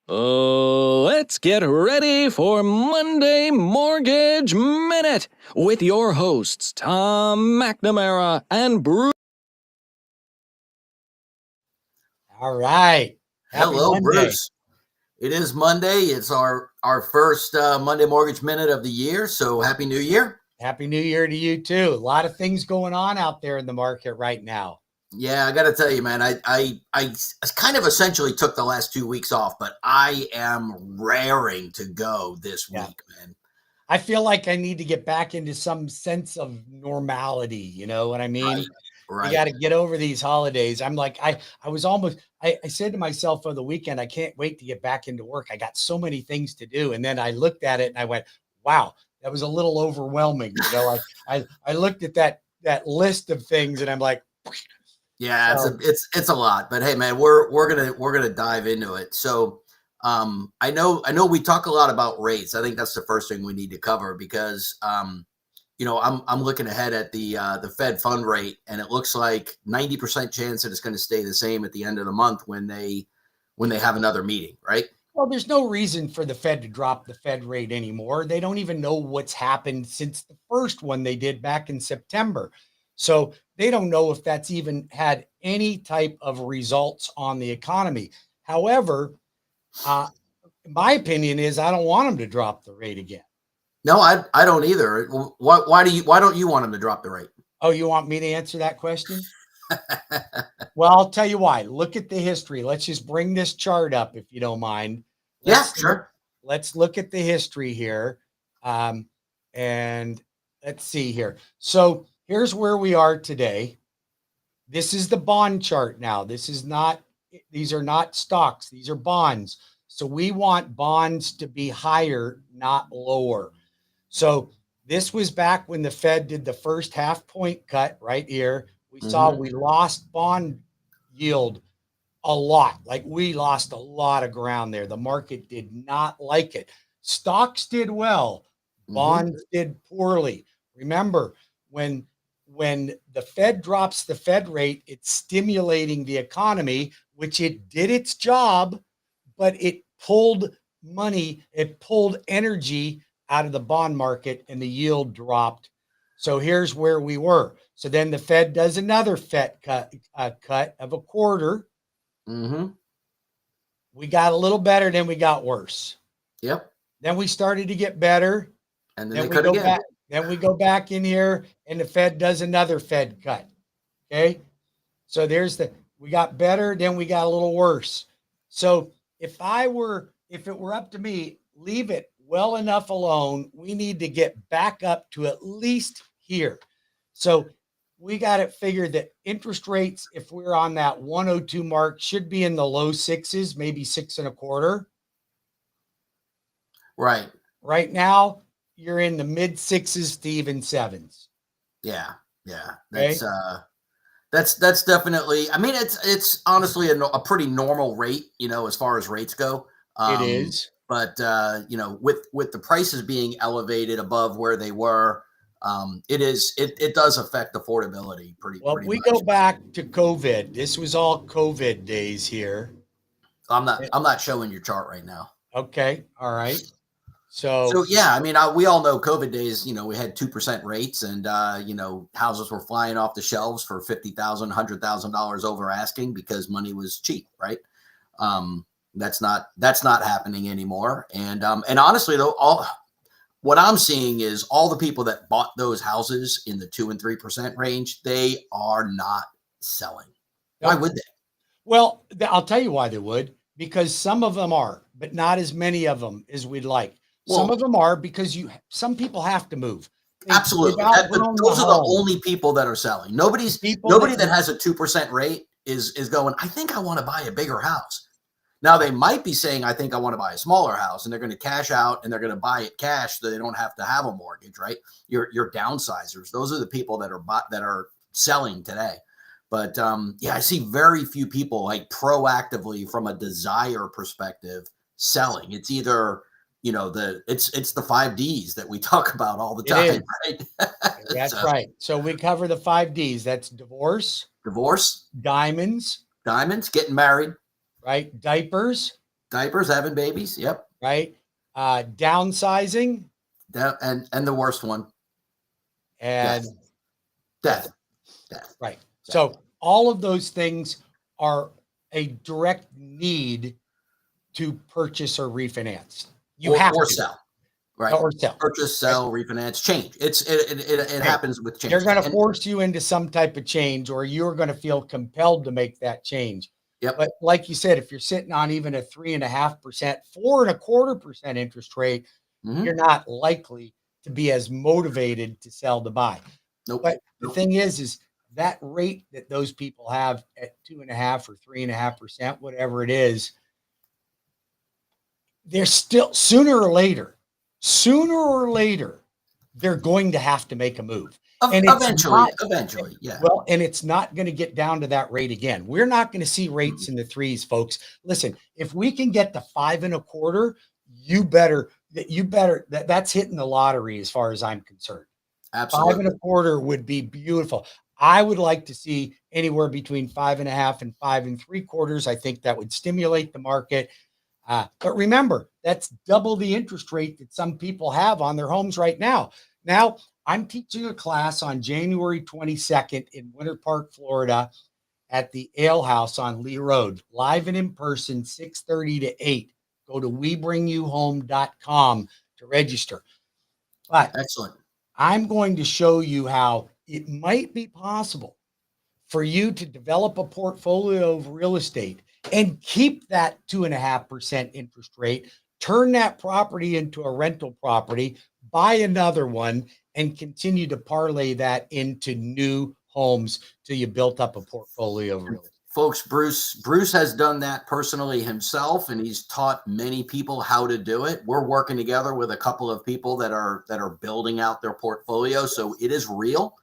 Let's get ready for Monday Mortgage Minute with your hosts, Tom McNamara and Bruce. All right. Happy Hello, Monday. Bruce. It is Monday. It's our first Monday Mortgage Minute of the year. So happy New Year. Happy New Year to you too. A lot of things going on out there in the market right now. Yeah, I got to tell you, man, I kind of essentially took the last 2 weeks off, but I am raring to go this week, man. I feel like I need to get back into some sense of normality. You know what I mean? Right. You got to get over these holidays. I'm like, I said to myself over the weekend, I can't wait to get back into work. I got so many things to do. And then I looked at it and I went, wow, that was a little overwhelming. You know, I looked at that list of things and I'm like, yeah, it's a lot, but hey, man, we're gonna dive into it. So, I know we talk a lot about rates. I think that's the first thing we need to cover because, I'm looking ahead at the Fed fund rate, and it looks like 90% chance that it's going to stay the same at the end of the month when they have another meeting, right? well, there's no reason for the Fed to drop the Fed rate anymore. They don't even know what's happened since the first one they did back in September. So they don't know if that's even had any type of results on the economy. However, uh, my opinion is I don't want them to drop the rate again. No, I don't either. Why don't you want them to drop the rate? Oh, you want me to answer that question? Well, I'll tell you why. Look at the history. Let's just bring this chart up if you don't mind. Yeah, Let's sure. let's look at the history here. And let's see here. So here's where we are today. This is the bond chart now. These are not stocks, these are bonds. So we want bonds to be higher, not lower. So this was back when the Fed did the first half point cut right here. We saw we lost bond yield a lot. Like we lost a lot of ground there. The market did not like it. Stocks did well, bonds did poorly. Remember, when the Fed drops the Fed rate, it's stimulating the economy, which it did its job, but it pulled money, it pulled energy out of the bond market and the yield dropped. So here's where we were. So then the Fed does another Fed cut of a quarter. We got a little better, then we got worse. Yep. Then we started to get better. And then Then they we cut go again. back. Then we go back in here, and the Fed does another Fed cut. Okay. So we got better, then we got a little worse. So if it were up to me, leave it well enough alone. We need to get back up to at least here. So we got it figured that interest rates, if we're on that 102 mark, should be in the low sixes, maybe 6.25. Right. Right now, you're in the mid sixes to even sevens. Yeah. Yeah. Okay? That's definitely. I mean, it's honestly a pretty normal rate, as far as rates go. It is. But with the prices being elevated above where they were, it does affect affordability pretty. Well, Pretty we much. go back to COVID. This was all COVID days here. I'm not showing your chart right now. Okay. All right. So yeah, I mean, we all know COVID days. We had 2% rates, and houses were flying off the shelves for $50,000, $100,000 over asking because money was cheap, right? That's not happening anymore. And honestly, though, what I'm seeing is all the people that bought those houses in the 2 and 3% range, they are not selling. Why would they? Well, I'll tell you why they would, because some of them are, but not as many of them as we'd like. Some of them are because some people have to move. Absolutely. Those are the only people that are selling. Nobody that has a 2% rate is going, I think I want to buy a bigger house. Now they might be saying, I think I want to buy a smaller house, and they're going to cash out and they're going to buy it cash so they don't have to have a mortgage, right? Your downsizers. Those are the people that are selling today. But I see very few people like proactively from a desire perspective selling. It's either it's the 5 Ds that we talk about all the time, right? That's right. So we cover the 5 Ds. That's divorce, divorce, diamonds, getting married, right? Diapers, Diapers, having babies. Yep. right? Downsizing And the worst one, and death. right. So all of those things are a direct need to purchase or refinance. You have or to. sell, right? Or sell. Purchase, sell, refinance, change. It happens with change. They're going to force you into some type of change, or you're going to feel compelled to make that change. Yep. But like you said, if you're sitting on even a 3.5%, 4.25% interest rate, you're not likely to be as motivated to sell to buy. Nope. But the thing is that rate that those people have at 2.5 or 3.5%, whatever it is, they're still sooner or later, they're going to have to make a move. And Eventually, yeah. Well, and it's not going to get down to that rate again. We're not going to see rates in the threes, folks. Listen, if we can get to 5.25, that's hitting the lottery as far as I'm concerned. Absolutely. 5.25 would be beautiful. I would like to see anywhere between 5.5 and 5.75. I think that would stimulate the market. But remember, that's double the interest rate that some people have on their homes right now. Now, I'm teaching a class on January 22nd in Winter Park, Florida, at the Ale House on Lee Road, live and in person, 6:30 to 8. Go to webringyouhome.com to register. But excellent. I'm going to show you how it might be possible for you to develop a portfolio of real estate and keep that 2.5% interest rate, turn that property into a rental property, buy another one, and continue to parlay that into new homes till you built up a portfolio of real estate. Folks, Bruce has done that personally himself, and he's taught many people how to do it. We're working together with a couple of people that are building out their portfolio, so it is real.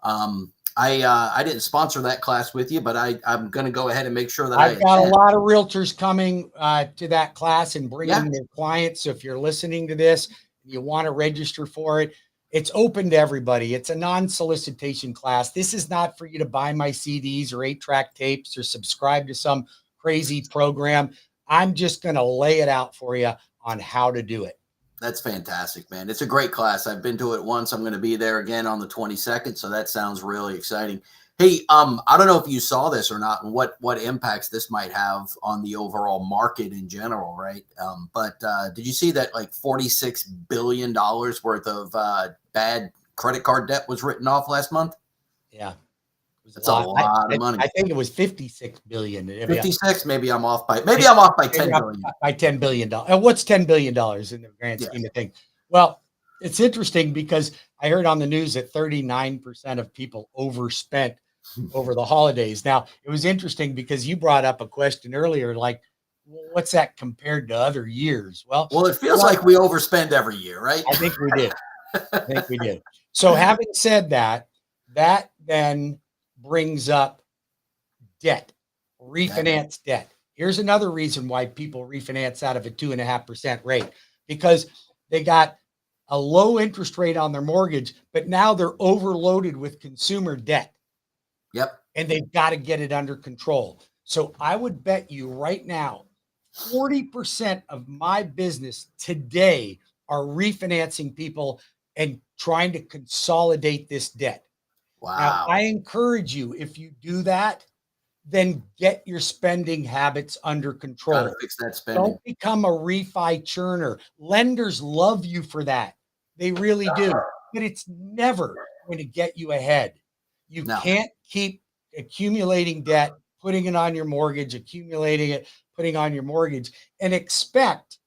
I didn't sponsor that class with you, but I'm going to go ahead and make sure that I've got a lot of realtors coming to that class and bringing their clients. So if you're listening to this, and you want to register for it, it's open to everybody. It's a non-solicitation class. This is not for you to buy my CDs or 8-track tapes or subscribe to some crazy program. I'm just going to lay it out for you on how to do it. That's fantastic, man. It's a great class. I've been to it once. I'm going to be there again on the 22nd. So that sounds really exciting. Hey, I don't know if you saw this or not and what impacts this might have on the overall market in general, right? But did you see that like $46 billion worth of bad credit card debt was written off last month? Yeah. That's a lot of money. I think it was 56 billion. 56, maybe I'm off by 10 billion. By $10 billion. What's $10 billion in the grand scheme of things? Well, it's interesting because I heard on the news that 39% of people overspent over the holidays. Now, it was interesting because you brought up a question earlier, like, well, what's that compared to other years? Well, it feels like we overspend every year, right? I think we did. So having said that, that then brings up debt, refinance debt. Here's another reason why people refinance out of a 2.5% rate, because they got a low interest rate on their mortgage, but now they're overloaded with consumer debt. Yep. And they've got to get it under control. So I would bet you right now, 40% of my business today are refinancing people and trying to consolidate this debt. Wow. Now, I encourage you, if you do that, then get your spending habits under control. Gotta fix that spending. Don't become a refi churner. Lenders love you for that. They really do. But it's never going to get you ahead. You can't keep accumulating debt, putting it on your mortgage, accumulating it, putting on your mortgage, and expect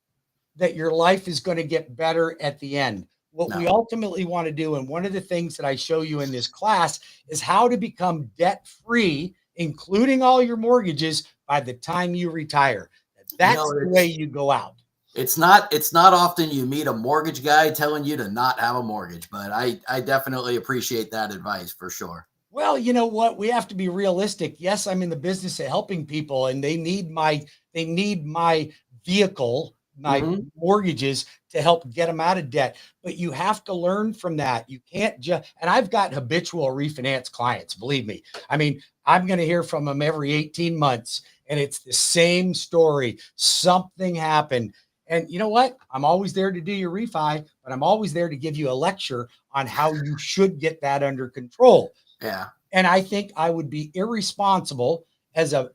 that your life is going to get better at the end. What we ultimately want to do, and one of the things that I show you in this class, is how to become debt-free, including all your mortgages, by the time you retire. That's the way you go out. It's not often you meet a mortgage guy telling you to not have a mortgage, but I definitely appreciate that advice for sure. Well, you know what? We have to be realistic. Yes, I'm in the business of helping people, and they need my vehicle, my mortgages, to help get them out of debt. But you have to learn from that. You can't just, and I've got habitual refinance clients, believe me. I mean, I'm going to hear from them every 18 months. and it's the same story. Something happened. And you know what? I'm always there to do your refi, but I'm always there to give you a lecture on how you should get that under control. Yeah. And I think I would be irresponsible as a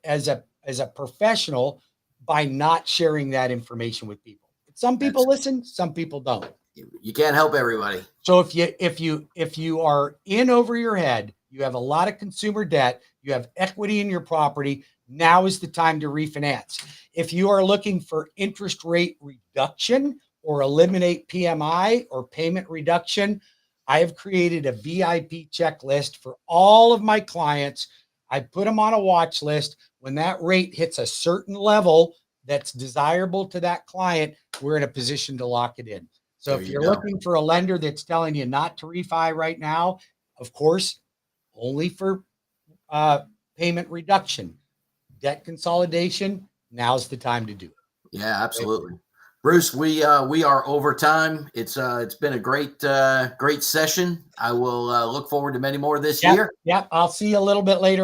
professional by not sharing that information with people. Some people listen, some people don't. You can't help everybody. So if you are in over your head, you have a lot of consumer debt, you have equity in your property, now is the time to refinance. If you are looking for interest rate reduction or eliminate PMI or payment reduction, I have created a VIP checklist for all of my clients. I put them on a watch list. When that rate hits a certain level that's desirable to that client, we're in a position to lock it in. So if you're looking for a lender that's telling you not to refi right now, of course, only for payment reduction, debt consolidation, now's the time to do it. Yeah, absolutely. Bruce, we are over time. It's been a great session. I will look forward to many more this year. Yeah, I'll see you a little bit later.